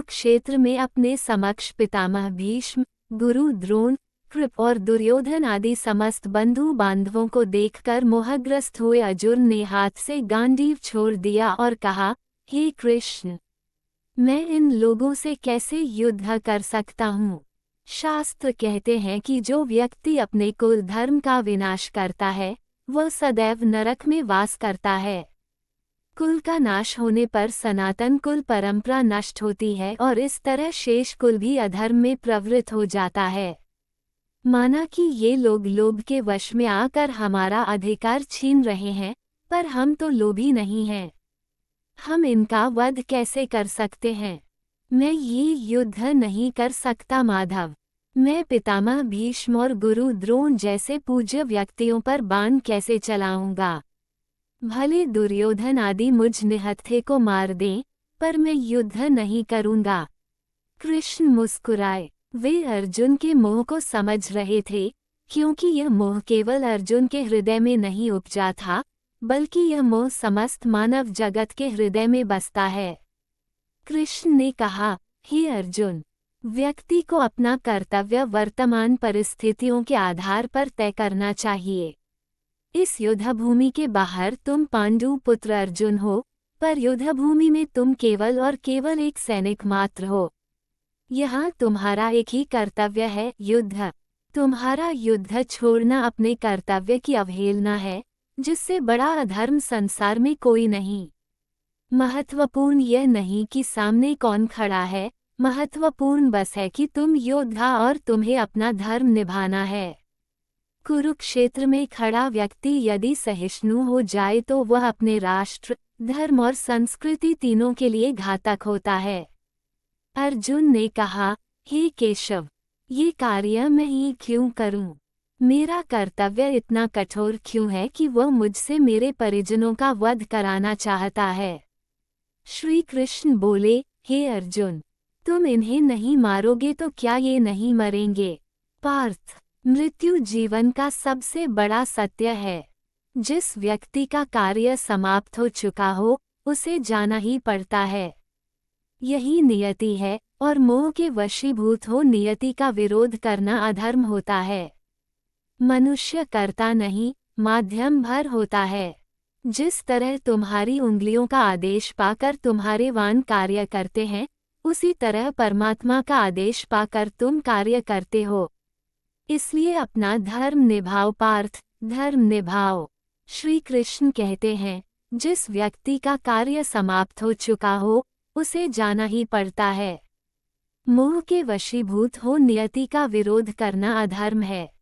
कुरुक्षेत्र में अपने समक्ष पितामह भीष्म, गुरु द्रोण, कृप और दुर्योधन आदि समस्त बंधु बांधवों को देखकर मोहग्रस्त हुए अर्जुन ने हाथ से गांडीव छोड़ दिया और कहा, हे कृष्ण, मैं इन लोगों से कैसे युद्ध कर सकता हूँ। शास्त्र कहते हैं कि जो व्यक्ति अपने कुल धर्म का विनाश करता है वह सदैव नरक में वास करता है। कुल का नाश होने पर सनातन कुल परंपरा नष्ट होती है और इस तरह शेष कुल भी अधर्म में प्रवृत्त हो जाता है। माना कि ये लोग लोभ के वश में आकर हमारा अधिकार छीन रहे हैं, पर हम तो लोभी नहीं हैं। हम इनका वध कैसे कर सकते हैं? मैं ये युद्ध नहीं कर सकता माधव। मैं पितामह भीष्म और गुरु द्रोण जैसे पूज्य व्यक्तियों पर बाण कैसे चलाऊंगा? भले दुर्योधन आदि मुझ निहत्थे को मार दें, पर मैं युद्ध नहीं करूंगा। कृष्ण मुस्कुराए। वे अर्जुन के मोह को समझ रहे थे, क्योंकि यह मोह केवल अर्जुन के हृदय में नहीं उपजा था, बल्कि यह मोह समस्त मानव जगत के हृदय में बसता है। कृष्ण ने कहा, हे अर्जुन, व्यक्ति को अपना कर्तव्य वर्तमान परिस्थितियों के आधार पर तय करना चाहिए। इस युद्धभूमि के बाहर तुम पांडु पुत्र अर्जुन हो, पर युद्धभूमि में तुम केवल और केवल एक सैनिक मात्र हो। यहाँ तुम्हारा एक ही कर्तव्य है, युद्ध। तुम्हारा युद्ध छोड़ना अपने कर्तव्य की अवहेलना है, जिससे बड़ा अधर्म संसार में कोई नहीं। महत्वपूर्ण यह नहीं कि सामने कौन खड़ा है, महत्वपूर्ण बस है कि तुम योद्धा और तुम्हें अपना धर्म निभाना है। कुरुक्षेत्र में खड़ा व्यक्ति यदि सहिष्णु हो जाए तो वह अपने राष्ट्र, धर्म और संस्कृति तीनों के लिए घातक होता है। अर्जुन ने कहा, हे केशव, ये कार्य मैं ही क्यों करूं? मेरा कर्तव्य इतना कठोर क्यों है कि वह मुझसे मेरे परिजनों का वध कराना चाहता है? श्री कृष्ण बोले, हे अर्जुन, तुम इन्हें नहीं मारोगे तो क्या ये नहीं मरेंगे? पार्थ, मृत्यु जीवन का सबसे बड़ा सत्य है। जिस व्यक्ति का कार्य समाप्त हो चुका हो, उसे जाना ही पड़ता है। यही नियति है, और मोह के वशीभूत हो नियति का विरोध करना अधर्म होता है। मनुष्य कर्ता नहीं, माध्यम भर होता है। जिस तरह तुम्हारी उंगलियों का आदेश पाकर तुम्हारे वाण कार्य करते हैं, उसी तरह परमात्मा का आदेश पाकर तुम कार्य करते हो। इसलिए अपना धर्म निभाओ पार्थ, धर्म निभाओ। श्री कृष्ण कहते हैं, जिस व्यक्ति का कार्य समाप्त हो चुका हो, उसे जाना ही पड़ता है। मोह के वशीभूत हो नियति का विरोध करना अधर्म है।